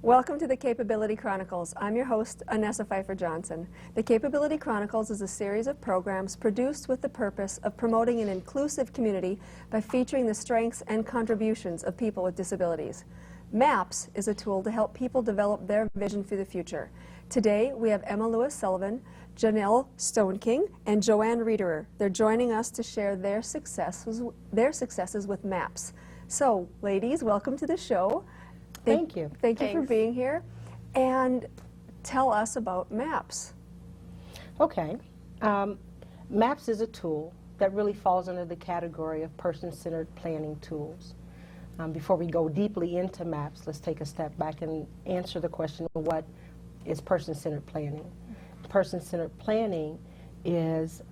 Welcome to the Capability Chronicles. I'm your host, Anessa Pfeiffer-Johnson. The Capability Chronicles is a series of programs produced with the purpose of promoting an inclusive community by featuring the strengths and contributions of people with disabilities. MAPS is a tool to help people develop their vision for the future. Today, we have Emma Lewis Sullivan, Janelle Stoneking, and Joanne Riederer. They're joining us to share their successes with MAPS. So, ladies, welcome to the show. Thank you. Thank you for being here. And tell us about MAPS. Okay. MAPS is a tool that really falls under the category of person-centered planning tools. Before we go deeply into MAPS, let's take a step back and answer the question of what is person-centered planning. Person-centered planning is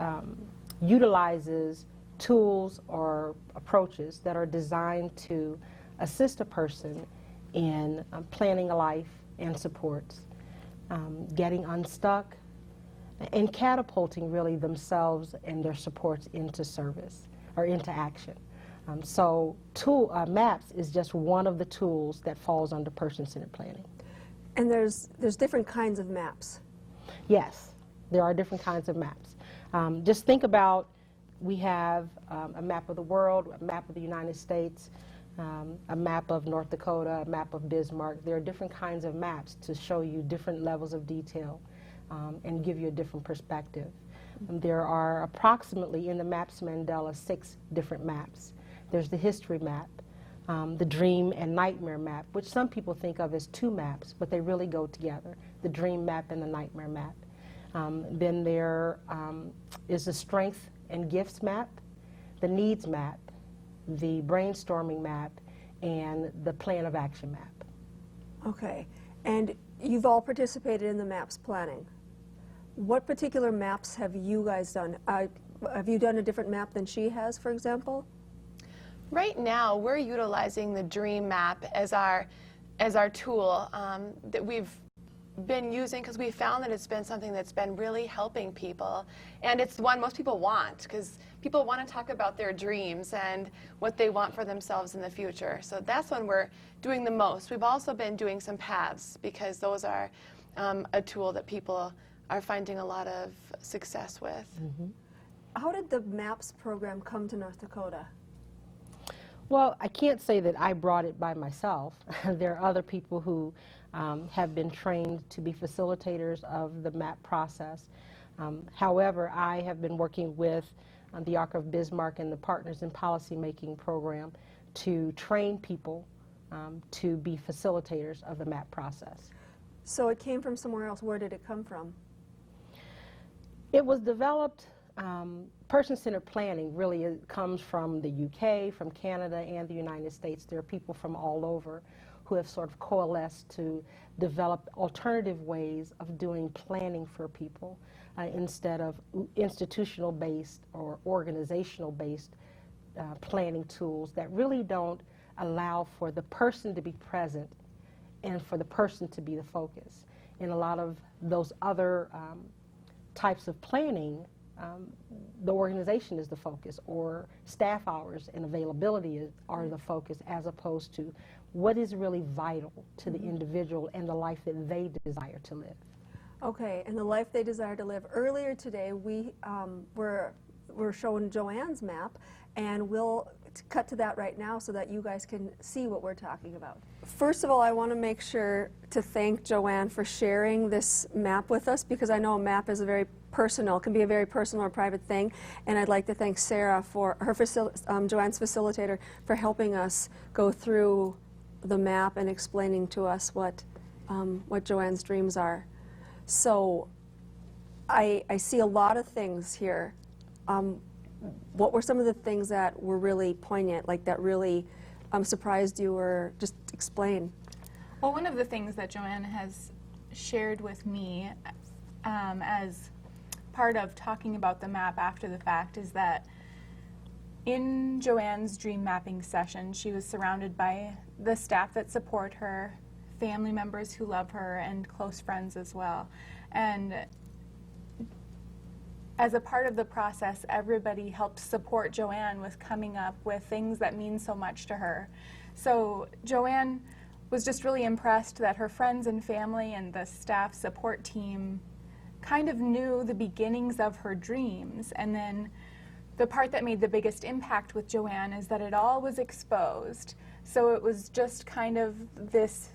utilizes tools or approaches that are designed to assist a person in planning a life and supports, getting unstuck, and catapulting really themselves and their supports into service or into action. So MAPS is just one of the tools that falls under person-centered planning. And there's different kinds of MAPS. Yes, there are different kinds of MAPS. Just think about, we have a map of the world, a map of the United States, a map of North Dakota, a map of Bismarck. There are different kinds of maps to show you different levels of detail and give you a different perspective. There are approximately in the MAPS Mandela 6 different maps. There's the history map, the dream and nightmare map, which some people think of as 2 maps, but they really go together, the dream map and the nightmare map. Then there is the strength and gifts map, the needs map, the brainstorming map, and the plan of action map. Okay, and you've all participated in the MAPS planning. What particular maps have you guys done? Have you done a different map than she has, for example? Right now, we're utilizing the dream map as our tool that we've been using because we found that it's been something that's been really helping people, and it's the one most people want because people want to talk about their dreams and what they want for themselves in the future. So that's when we're doing the most. We've also been doing some paths because those are a tool that people are finding a lot of success with. Mm-hmm. How did the MAPS program come to North Dakota? Well, I can't say that I brought it by myself. There are other people who have been trained to be facilitators of the MAP process. However, I have been working with the Arc of Bismarck and the Partners in Policy Making program to train people to be facilitators of the MAP process. So it came from somewhere else. Where did it come from? It was developed, person-centered planning really comes from the UK, from Canada, and the United States. There are people from all over who have sort of coalesced to develop alternative ways of doing planning for people instead of institutional-based or organizational-based planning tools that really don't allow for the person to be present and for the person to be the focus. In a lot of those other types of planning, the organization is the focus, or staff hours and availability are the focus, as opposed to what is really vital to the individual and the life that they desire to live. Okay, and the life they desire to live. Earlier today, we're showing Joanne's map, and we'll cut to that right now so that you guys can see what we're talking about. First of all, I want to make sure to thank Joanne for sharing this map with us, because I know a map is a very personal, can be a very personal or private thing, and I'd like to thank Sarah, for her Joanne's facilitator, for helping us go through the map and explaining to us what Joanne's dreams are. So I see a lot of things here. What were some of the things that were really poignant, like that really surprised you, or just explain? Well, one of the things that Joanne has shared with me as part of talking about the map after the fact is that in Joanne's dream mapping session, she was surrounded by the staff that support her, family members who love her, and close friends as well. And as a part of the process, everybody helped support Joanne with coming up with things that mean so much to her. So Joanne was just really impressed that her friends and family and the staff support team kind of knew the beginnings of her dreams. And then the part that made the biggest impact with Joanne is that it all was exposed. So it was just kind of this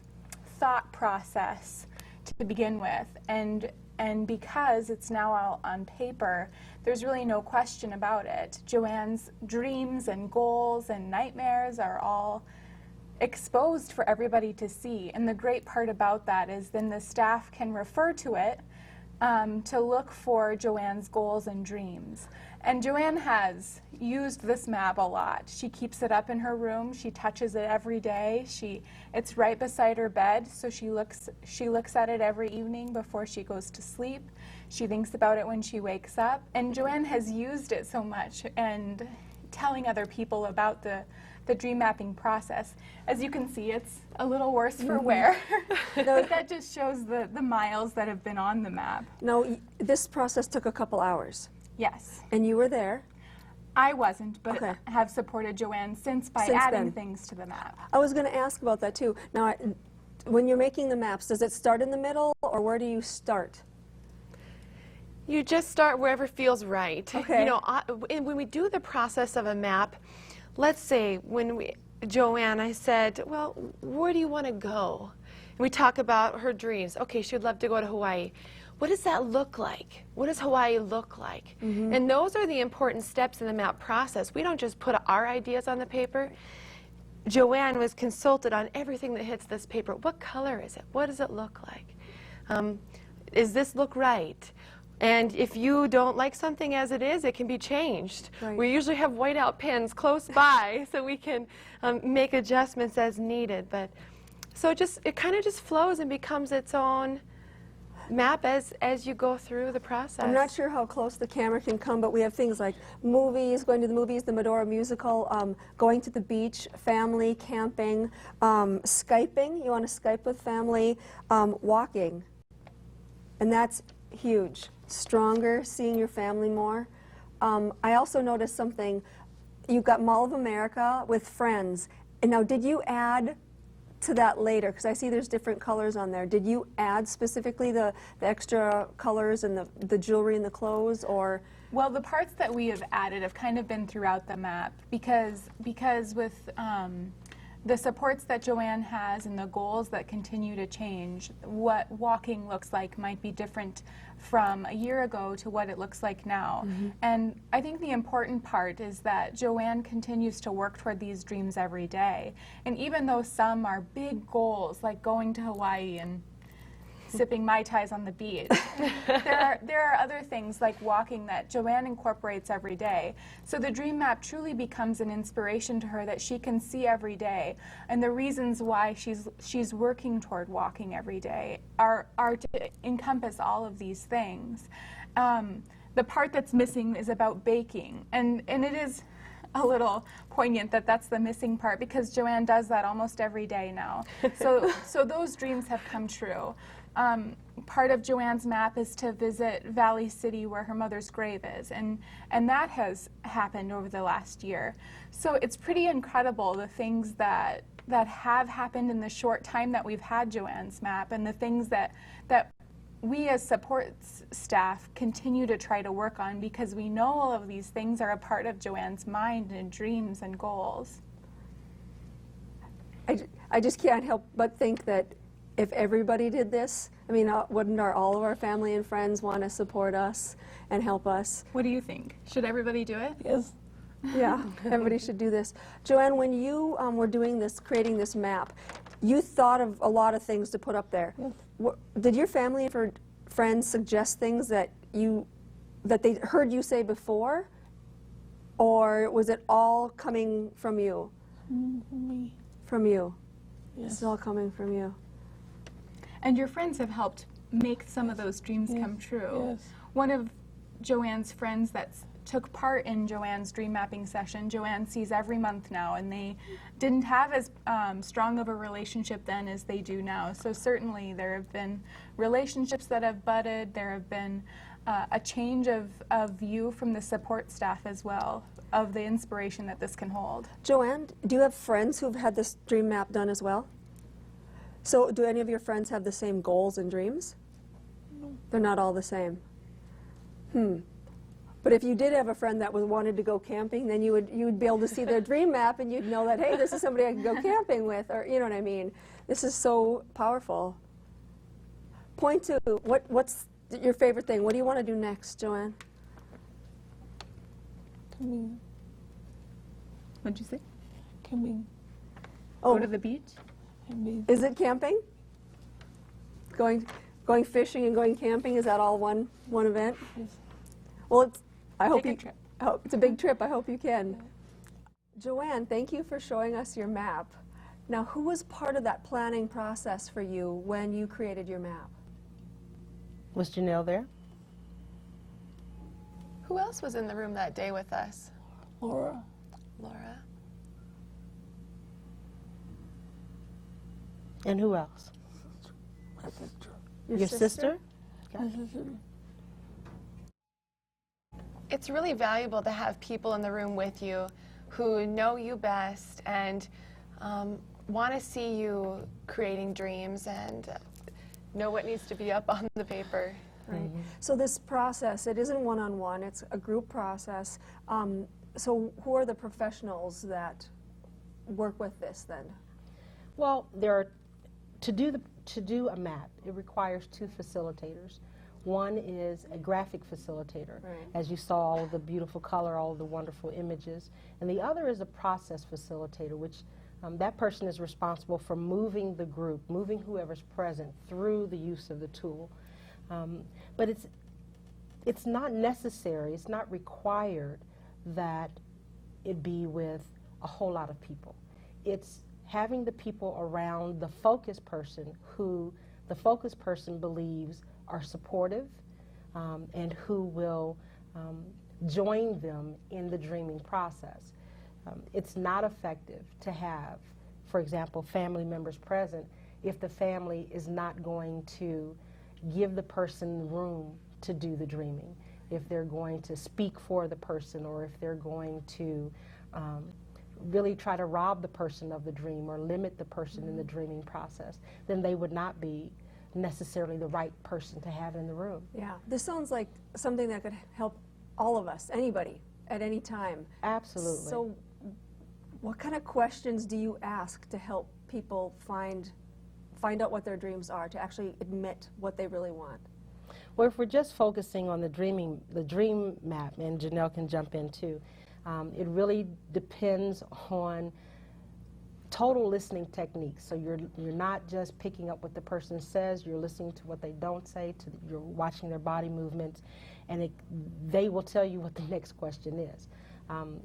thought process to begin with. And because it's now all on paper, there's really no question about it. Joanne's dreams and goals and nightmares are all exposed for everybody to see. And the great part about that is then the staff can refer to it to look for Joanne's goals and dreams. And Joanne has used this map a lot. She keeps it up in her room. She touches it every day. It's right beside her bed, so she looks at it every evening before she goes to sleep. She thinks about it when she wakes up. And Joanne has used it so much and telling other people about the dream mapping process. As you can see, it's a little worse for wear. But that just shows the miles that have been on the map. No, this process took a couple hours. Yes. And you were there. I wasn't, but Okay. have supported Joanne since by Since adding then. things to the map. I was going to ask about that too. Now, when you're making the maps, does it start in the middle, or where do you start? You just start wherever feels right. Okay. You know, and when we do the process of a map, let's say Joanne, I said, well, where do you want to go? And we talk about her dreams. Okay, she would love to go to Hawaii. What does that look like? What does Hawaii look like? And those are the important steps in the map process. We don't just put our ideas on the paper. Joanne was consulted on everything that hits this paper. What color is it? What does it look like? Does this look right? And if you don't like something as it is, it can be changed. Right. We usually have whiteout pens close by so we can make adjustments as needed. But so it kind of just flows and becomes its own map as you go through the process. I'm not sure how close the camera can come, but we have things like movies, going to the movies, the Medora musical, going to the beach, family, camping, Skyping, you want to Skype with family, walking. And that's huge. Stronger, seeing your family more. I also noticed something. You've got Mall of America with friends. And now, did you add to that later? Because I see there's different colors on there. Did you add specifically the extra colors and the jewelry and the clothes, or? Well, the parts that we have added have kind of been throughout the map because with the supports that Joanne has and the goals that continue to change, what walking looks like might be different from a year ago to what it looks like now. And I think the important part is that Joanne continues to work toward these dreams every day. And even though some are big goals, like going to Hawaii and sipping Mai Tais on the beach, there are other things like walking that Joanne incorporates every day. So the dream map truly becomes an inspiration to her that she can see every day. And the reasons why she's working toward walking every day are to encompass all of these things. The part that's missing is about baking. And it is a little poignant that that's the missing part because Joanne does that almost every day now. So those dreams have come true. Part of Joanne's map is to visit Valley City where her mother's grave is, and that has happened over the last year. So it's pretty incredible the things that have happened in the short time that we've had Joanne's map, and the things that we as support staff continue to try to work on because we know all of these things are a part of Joanne's mind and dreams and goals. I just can't help but think that if everybody did this, I mean, wouldn't all of our family and friends want to support us and help us? What do you think? Should everybody do it? Yes. Yeah, everybody should do this. Joanne, when you were doing this, creating this map, you thought of a lot of things to put up there. Yes. Did your family or friends suggest things that that they heard you say before, or was it all coming from you? From me. From you. Yes. It's all coming from you. And your friends have helped make some of those dreams come true. Yes. One of Joanne's friends that took part in Joanne's dream mapping session, Joanne sees every month now, and they didn't have as strong of a relationship then as they do now. So certainly there have been relationships that have budded. There have been a change of view from the support staff as well, of the inspiration that this can hold. Joanne, do you have friends who've had this dream map done as well? So do any of your friends have the same goals and dreams? No. They're not all the same. But if you did have a friend that wanted to go camping, then you would be able to see their dream map, and you'd know that, hey, this is somebody I can go camping with, or you know what I mean. This is so powerful. Point two, what's your favorite thing? What do you want to do next, Joanne? Coming. What'd you say? Coming. Oh, Go to the beach? I mean, is it camping? Going fishing and going camping, is that all one event? yes. Well, I hope Take a you. trip. I hope it's a big trip. I hope you can. Joanne, thank you for showing us your map. Now, who was part of that planning process for you when you created your map? Was Janelle there? Who else was in the room that day with us? Laura. Laura. And who else? My sister. Your sister? My sister. It's really valuable to have people in the room with you who know you best and want to see you creating dreams and know what needs to be up on the paper. Right. So this process, it isn't one-on-one, it's a group process. So who are the professionals that work with this then? Well, to do a map, it requires two facilitators. One is a graphic facilitator, Right. as you saw all of the beautiful color, all of the wonderful images. And the other is a process facilitator, which that person is responsible for moving the group, moving whoever's present through the use of the tool. But it's not necessary, it's not required that it be with a whole lot of people. It's having the people around the focus person who the focus person believes are supportive and who will join them in the dreaming process. It's not effective to have, for example, family members present if the family is not going to give the person room to do the dreaming, if they're going to speak for the person, or if they're going to really try to rob the person of the dream or limit the person in the dreaming process, then they would not be necessarily the right person to have in the room. Yeah, this sounds like something that could help all of us, anybody, at any time. Absolutely. So what kind of questions do you ask to help people find out what their dreams are, to actually admit what they really want? Well, if we're just focusing on the dream map, and Janelle can jump in too, it really depends on total listening techniques. So you're not just picking up what the person says, you're listening to what they don't say, you're watching their body movements, and they will tell you what the next question is.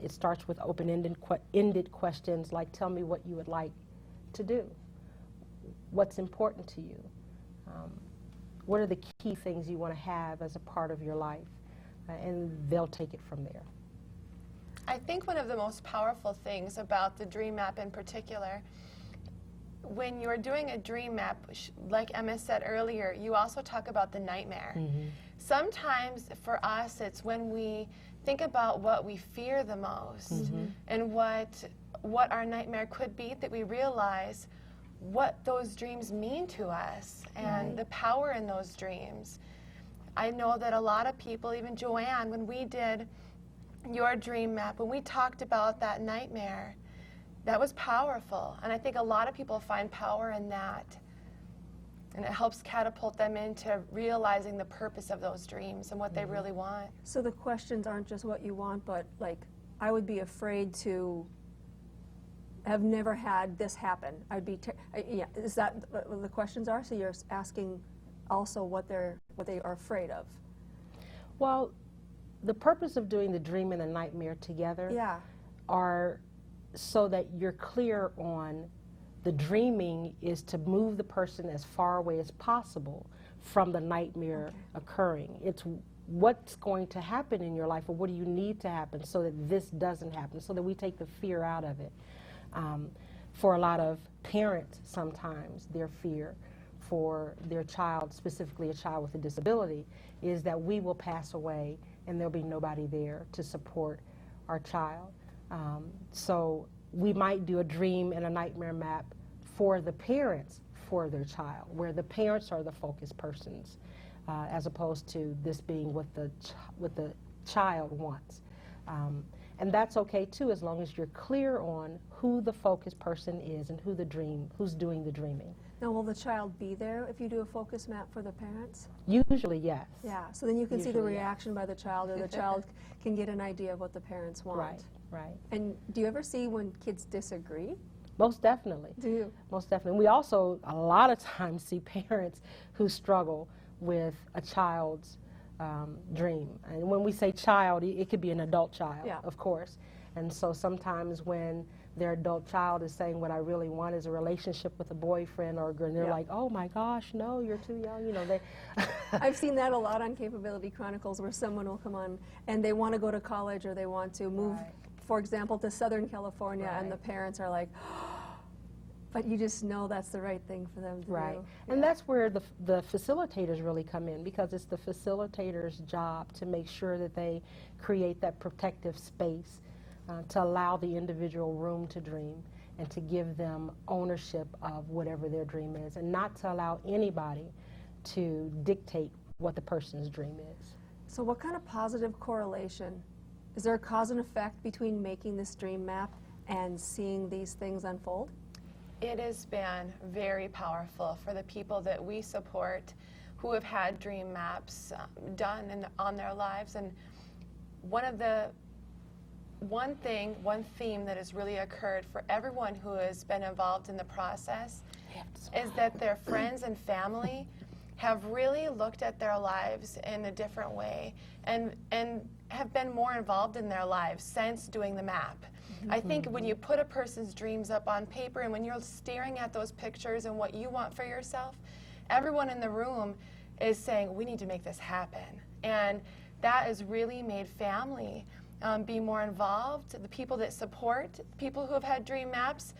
It starts with open-ended questions like, tell me what you would like to do. What's important to you? What are the key things you want to have as a part of your life? And they'll take it from there. I think one of the most powerful things about the dream map in particular, when you're doing a dream map, like Emma said earlier, you also talk about the nightmare. Sometimes for us it's when we think about what we fear the most and what our nightmare could be, that we realize what those dreams mean to us and the power in those dreams. I know that a lot of people, even Joanne, when we did your dream map, when we talked about that nightmare, that was powerful. And I think a lot of people find power in that. And it helps catapult them into realizing the purpose of those dreams and what they really want. So the questions aren't just what you want, but like, I would be afraid to have never had this happen. I'd be, yeah, is that what the questions are? So you're asking also what they are afraid of. Well, the purpose of doing the dream and the nightmare together Yeah. are so that you're clear on the dreaming is to move the person as far away as possible from the nightmare occurring. It's what's going to happen in your life, or what do you need to happen so that this doesn't happen, so that we take the fear out of it. For a lot of parents, sometimes their fear for their child, specifically a child with a disability, is that we will pass away and there'll be nobody there to support our child. So we might do a dream and a nightmare map for the parents for their child, where the parents are the focus persons, as opposed to this being what the child wants. And that's okay too, as long as you're clear on who the focus person is and who's doing the dreaming. Now, will the child be there if you do a focus map for the parents? Usually, yes. Yeah, so then you can see the Usually, yes. reaction by the child, or the child can get an idea of what the parents want. Right, right. And do you ever see when kids disagree? Most definitely. Do you? Most definitely. We also, a lot of times, see parents who struggle with a child's dream. And when we say child, it could be an adult child, Yeah. of course. And so sometimes when their adult child is saying, what I really want is a relationship with a boyfriend or a girl, and they're Yeah. like, oh my gosh, no, you're too young. You know, they. I've seen that a lot on Capability Chronicles, where someone will come on and they want to go to college, or they want to move, Right. for example, to Southern California, and the Right. parents are like, but you just know that's the right thing for them to Right. do. And that's where the facilitators really come in, because it's the facilitator's job to make sure that they create that protective space to allow the individual room to dream and to give them ownership of whatever their dream is, and not to allow anybody to dictate what the person's dream is. So what kind of positive correlation? Is there a cause and effect between making this dream map and seeing these things unfold? It has been very powerful for the people that we support who have had dream maps done on their lives. And one theme that has really occurred for everyone who has been involved in the process is that their friends and family have really looked at their lives in a different way and have been more involved in their lives since doing the map. I think when you put a person's dreams up on paper, and when you're staring at those pictures and what you want for yourself, everyone in the room is saying, we need to make this happen. And that has really made family be more involved. The people that support people who have had dream maps